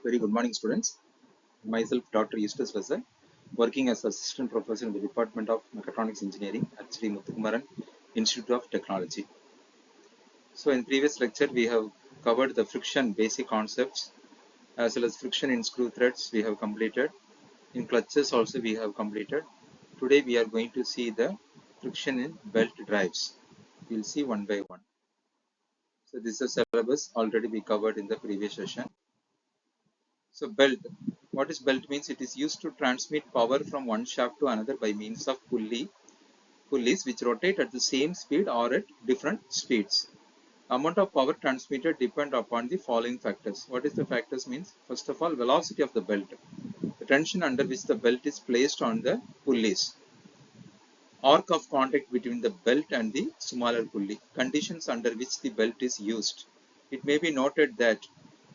Very good morning, students. Myself, Dr. Eustace Vazal, working as Assistant Professor in the Department of Mechatronics Engineering at Sri Muthukumaran Institute of Technology. So, in previous lecture, we have covered the friction basic concepts as well as friction in screw threads we have completed. In clutches also we have completed. Today, we are going to see the friction in belt drives. We will see one by one. So, this is a syllabus already we covered in the previous session. So belt, what is belt means? It is used to transmit power from one shaft to another by means of pulleys which rotate at the same speed or at different speeds. Amount of power transmitted depend upon the following factors. What is the factors means? First of all, velocity of the belt, the tension under which the belt is placed on the pulleys, arc of contact between the belt and the smaller pulley, conditions under which the belt is used. It may be noted that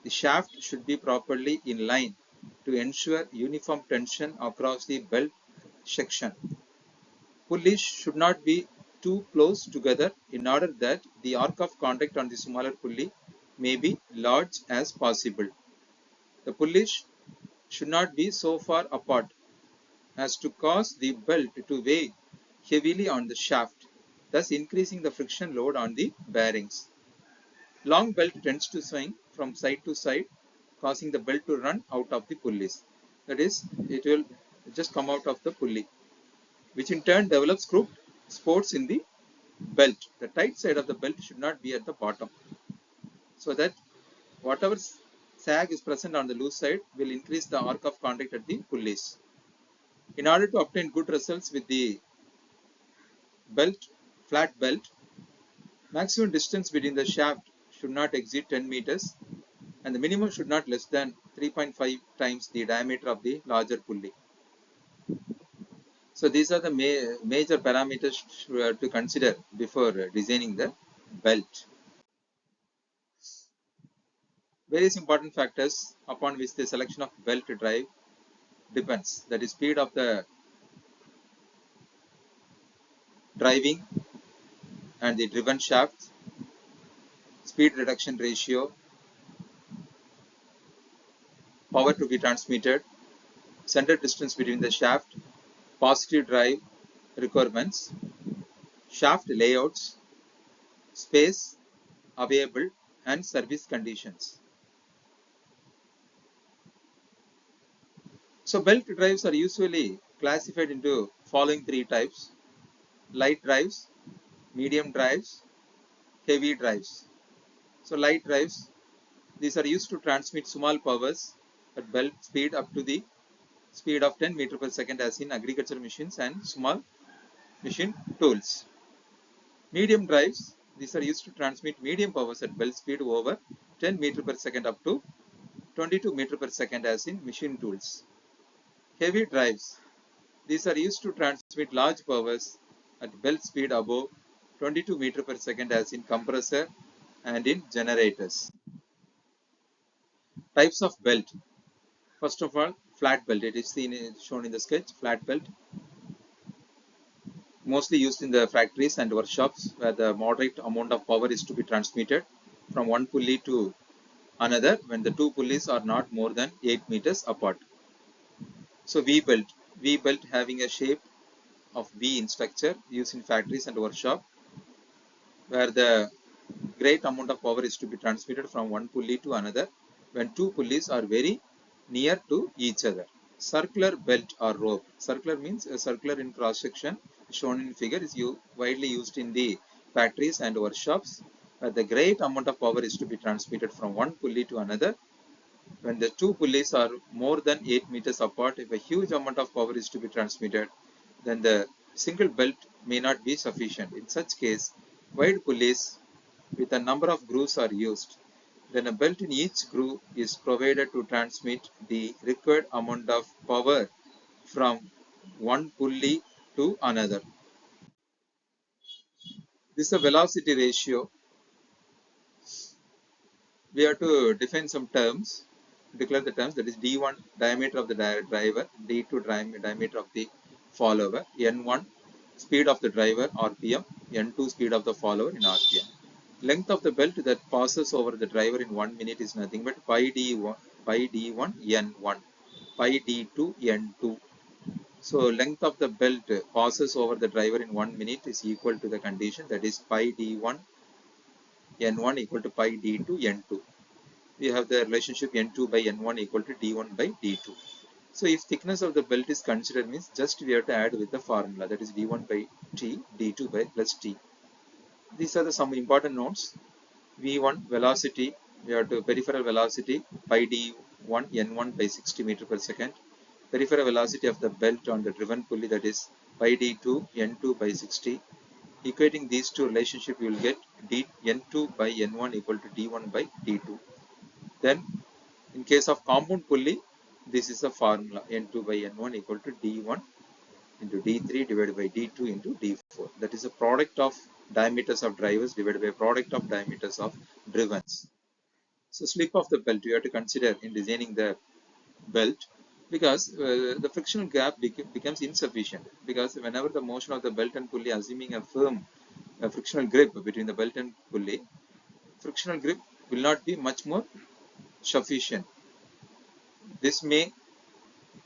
the shaft should be properly in line to ensure uniform tension across the belt section. Pulleys should not be too close together in order that the arc of contact on the smaller pulley may be large as possible. The pulleys should not be so far apart as to cause the belt to weigh heavily on the shaft, thus increasing the friction load on the bearings. Long belt tends to swing from side to side, causing the belt to run out of the pulleys. That is, it will just come out of the pulley, which in turn develops crooked spots in the belt. The tight side of the belt should not be at the bottom, so that whatever sag is present on the loose side will increase the arc of contact at the pulleys. In order to obtain good results with the flat belt, maximum distance between the shaft should not exceed 10 meters and the minimum should not less than 3.5 times the diameter of the larger pulley. So these are the major parameters to consider before designing the belt. Various important factors upon which the selection of belt drive depends. That is speed of the driving and the driven shaft, speed reduction ratio, power to be transmitted, center distance between the shaft, positive drive requirements, shaft layouts, space available, and service conditions. So belt drives are usually classified into following three types: light drives, medium drives, heavy drives. So light drives, these are used to transmit small powers at belt speed up to the speed of 10 meter per second as in agricultural machines and small machine tools. Medium drives, these are used to transmit medium powers at belt speed over 10 meter per second up to 22 meter per second as in machine tools. Heavy drives, these are used to transmit large powers at belt speed above 22 meter per second as in compressor and in generators. Types of belt. First of all, flat belt. It is shown in the sketch. Flat belt, mostly used in the factories and workshops where the moderate amount of power is to be transmitted from one pulley to another when the two pulleys are not more than 8 meters apart. So V belt having a shape of V in structure used in factories and workshop where the great amount of power is to be transmitted from one pulley to another when two pulleys are very near to each other. Circular belt or rope. Circular means a circular in cross section shown in figure is widely used in the factories and workshops where the great amount of power is to be transmitted from one pulley to another. When the two pulleys are more than 8 meters apart, if a huge amount of power is to be transmitted, then the single belt may not be sufficient. In such case, wide pulleys with a number of grooves are used. Then a belt in each groove is provided to transmit the required amount of power from one pulley to another. This is a velocity ratio. We have to define some terms, declare the terms, that is D1 diameter of the driver, D2 diameter of the follower, N1 speed of the driver RPM, N2 speed of the follower in RPM. Length of the belt that passes over the driver in 1 minute is nothing but pi pi d1 n1, pi d2 n2. So length of the belt passes over the driver in 1 minute is equal to the condition, that is pi d1 n1 equal to pi d2 n2. We have the relationship n2 by n1 equal to d1 by d2. So if thickness of the belt is considered, means just we have to add with the formula, that is d1 by t, d2 by plus t. These are the some important notes. v1 velocity, we have to peripheral velocity pi d1 n1 by 60 meter per second. Peripheral velocity of the belt on the driven pulley, that is pi d2 n2 by 60. Equating these two relationship, you will get n2 by n1 equal to d1 by d2. Then in case of compound pulley, this is the formula, n2 by n1 equal to d1 into d3 divided by d2 into d4. That is a product of diameters of drivers divided by product of diameters of drivens. So slip of the belt, you have to consider in designing the belt, because the frictional gap becomes insufficient, because whenever the motion of the belt and pulley assuming a firm frictional grip between the belt and pulley, frictional grip will not be much more sufficient. This may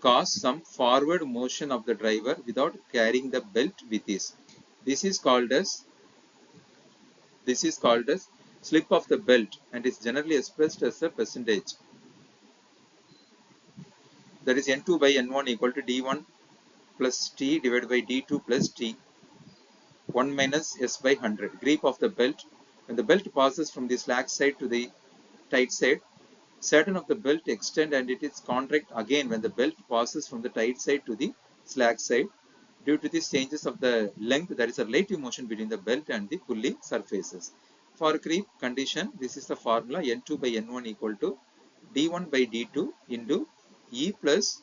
cause some forward motion of the driver without carrying the belt with ease. This is called as slip of the belt and is generally expressed as a percentage. That is n2 by n1 equal to d1 plus t divided by d2 plus t, 1 minus s by 100. Grip of the belt. When the belt passes from the slack side to the tight side, certain of the belt extend and it is contract again when the belt passes from the tight side to the slack side. Due to these changes of the length, there is a relative motion between the belt and the pulley surfaces. For creep condition, this is the formula, n2 by n1 equal to d1 by d2 into E plus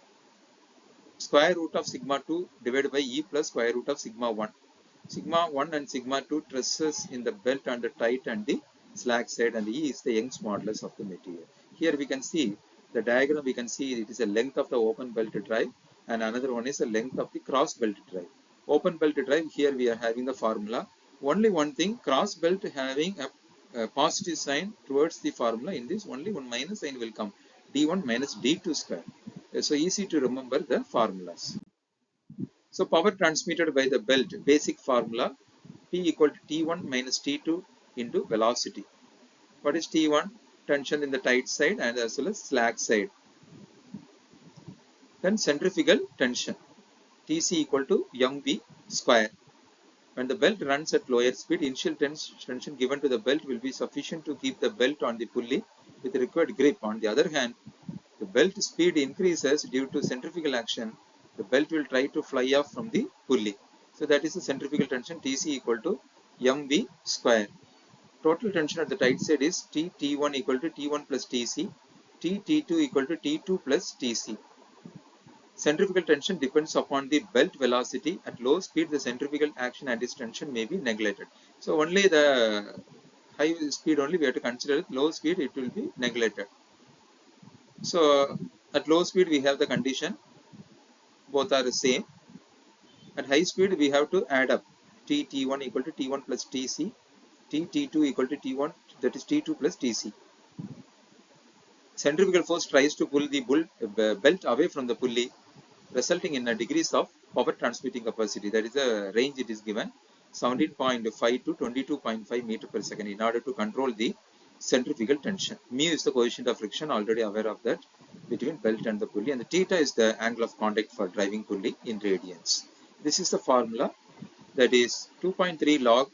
square root of sigma 2 divided by E plus square root of sigma 1. Sigma 1 and sigma 2 stresses in the belt on the tight and the slack side, and E is the Young's modulus of the material. Here we can see the diagram, we can see it is a length of the open belt drive and another one is the length of the cross belt drive. Open belt drive, here we are having the formula. Only one thing, cross belt having a positive sign towards the formula, in this only one minus sign will come, d1 minus d2 square. So easy to remember the formulas. So power transmitted by the belt, basic formula, P equal to T1 minus T2 into velocity. What is T1? Tension in the tight side and as well as slack side. Then centrifugal tension, Tc equal to mv square. When the belt runs at lower speed, initial tension given to the belt will be sufficient to keep the belt on the pulley with the required grip. On the other hand, the belt speed increases due to centrifugal action. The belt will try to fly off from the pulley. So that is the centrifugal tension, Tc equal to mv square. Total tension at the tight side is T1 equal to T1 plus Tc, T2 equal to T2 plus Tc. Centrifugal tension depends upon the belt velocity. At low speed, the centrifugal action and its tension may be neglected. So only the high speed only we have to consider it. Low speed it will be neglected. So at low speed we have the condition, both are the same. At high speed we have to add up T1 equal to T1 plus Tc, T2 equal to T1, that is T2 plus Tc. Centrifugal force tries to pull the belt away from the pulley, resulting in a degrees of power transmitting capacity. That is the range it is given, 17.5 to 22.5 meter per second, in order to control the centrifugal tension. Mu is the coefficient of friction, already aware of that, between belt and the pulley, and the theta is the angle of contact for driving pulley in radians. This is the formula, that is 2.3 log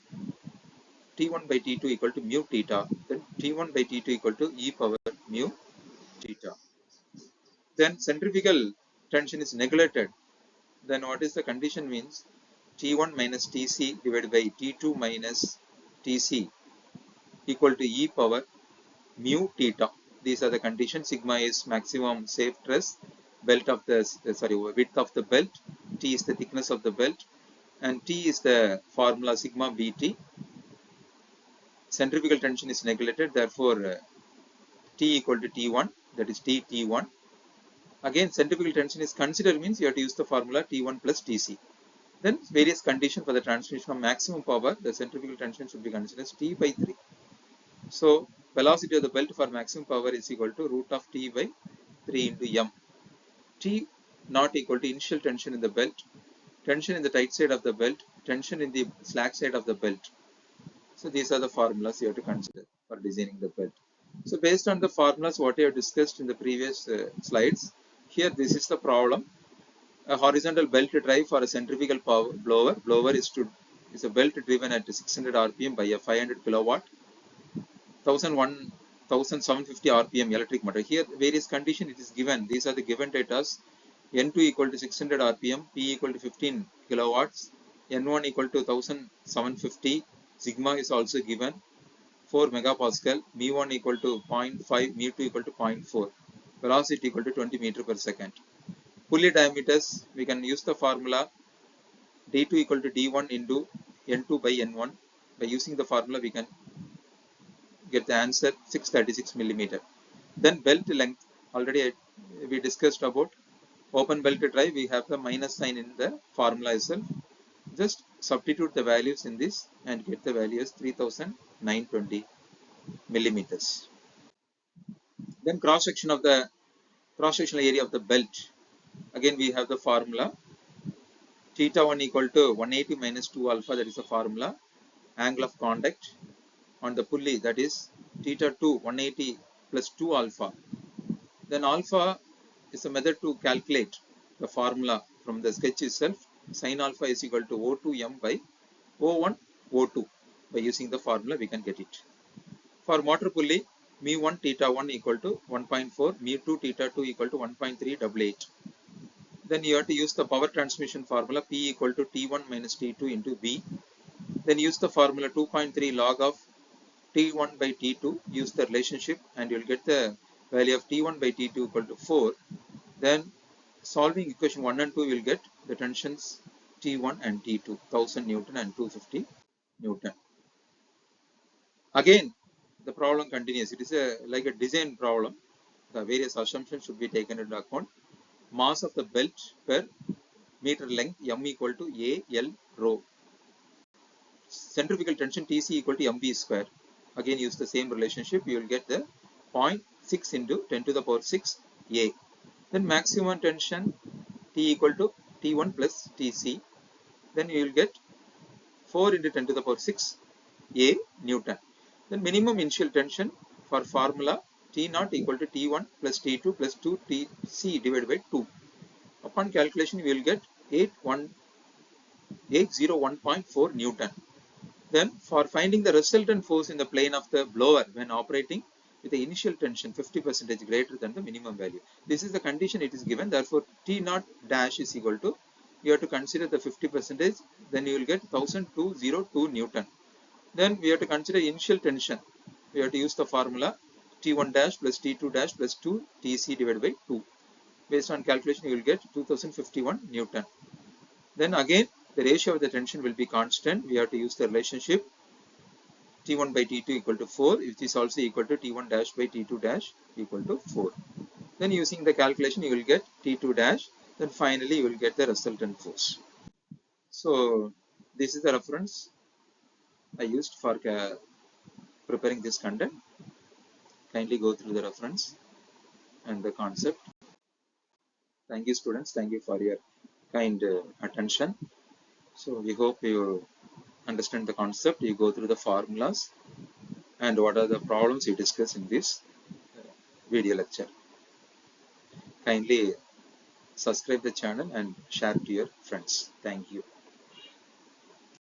T1 by T2 equal to mu theta, then T1 by T2 equal to e power mu theta. Then centrifugal tension is neglected. Then what is the condition means, T1 minus Tc divided by T2 minus Tc equal to e power mu theta. These are the conditions. Sigma is maximum safe stress, belt of the width of the belt, T is the thickness of the belt, and T is the formula sigma Bt. Centrifugal tension is neglected, therefore T equal to T1, that is T1. Again centrifugal tension is considered, means you have to use the formula T1 plus Tc. Then various conditions for the transmission of maximum power, the centrifugal tension should be considered as T by 3. So velocity of the belt for maximum power is equal to root of T by 3 into M. T not equal to initial tension in the belt, tension in the tight side of the belt, tension in the slack side of the belt. So these are the formulas you have to consider for designing the belt. So based on the formulas what I have discussed in the previous slides, here this is the problem. A horizontal belt drive for a centrifugal power blower. Blower is a belt driven at 600 rpm by a 500 kilowatt 1750 rpm electric motor. Here various condition it is given. These are the given data. N2 equal to 600 rpm, P equal to 15 kilowatts, N1 equal to 1750, sigma is also given, 4 megapascal, mu1 equal to 0.5, mu2 equal to 0.4, velocity equal to 20 meter per second. Pulley diameters, we can use the formula d2 equal to d1 into n2 by n1. By using the formula we can get the answer 636 millimeter. Then belt length, already we discussed about open belt drive, we have the minus sign in the formula itself. Just substitute the values in this and get the value as 3920 millimeters. Then cross sectional area of the belt. Again we have the formula theta 1 equal to 180 minus 2 alpha, that is the formula. Angle of contact on the pulley, that is theta 2 180 plus 2 alpha. Then alpha is a method to calculate the formula from the sketch itself. Sin alpha is equal to O2m by O1 O2. By using the formula we can get it. For motor pulley, mu1 theta 1 equal to 1.4, mu2 theta 2 equal to 1.388. Then you have to use the power transmission formula P equal to T1 minus T2 into V. Then use the formula 2.3 log of T1 by T2. Use the relationship and you will get the value of T1 by T2 equal to 4. Then solving equation 1 and 2 will get the tensions T1 and T2, 1000 Newton and 250 Newton. Again, the problem continues. It is like a design problem. The various assumptions should be taken into account. Mass of the belt per meter length, M equal to A L rho. Centrifugal tension Tc equal to mv square. Again use the same relationship, you will get the 0.6 into 10 to the power 6 A. Then maximum tension T equal to T1 plus Tc. Then you will get 4 into 10 to the power 6 A Newton. Then minimum initial tension for formula T naught equal to T1 plus T2 plus 2 Tc divided by 2. Upon calculation we will get 801.4 Newton. Then for finding the resultant force in the plane of the blower when operating with the initial tension 50% greater than the minimum value. This is the condition it is given. Therefore, T naught dash is equal to, you have to consider the 50%, then you will get 1202 Newton. Then we have to consider initial tension. We have to use the formula T1 dash plus T2 dash plus 2 Tc divided by 2. Based on calculation, you will get 2051 Newton. Then again, the ratio of the tension will be constant. We have to use the relationship T1 by T2 equal to 4, which is also equal to T1 dash by T2 dash equal to 4. Then using the calculation, you will get T2 dash. Then finally, you will get the resultant force. So this is the reference I used for preparing this content. Kindly go through the reference and the concept. Thank you, students. Thank you for your kind attention. So we hope you understand the concept, you go through the formulas and what are the problems you discuss in this video lecture. Kindly subscribe the channel and share to your friends. Thank you.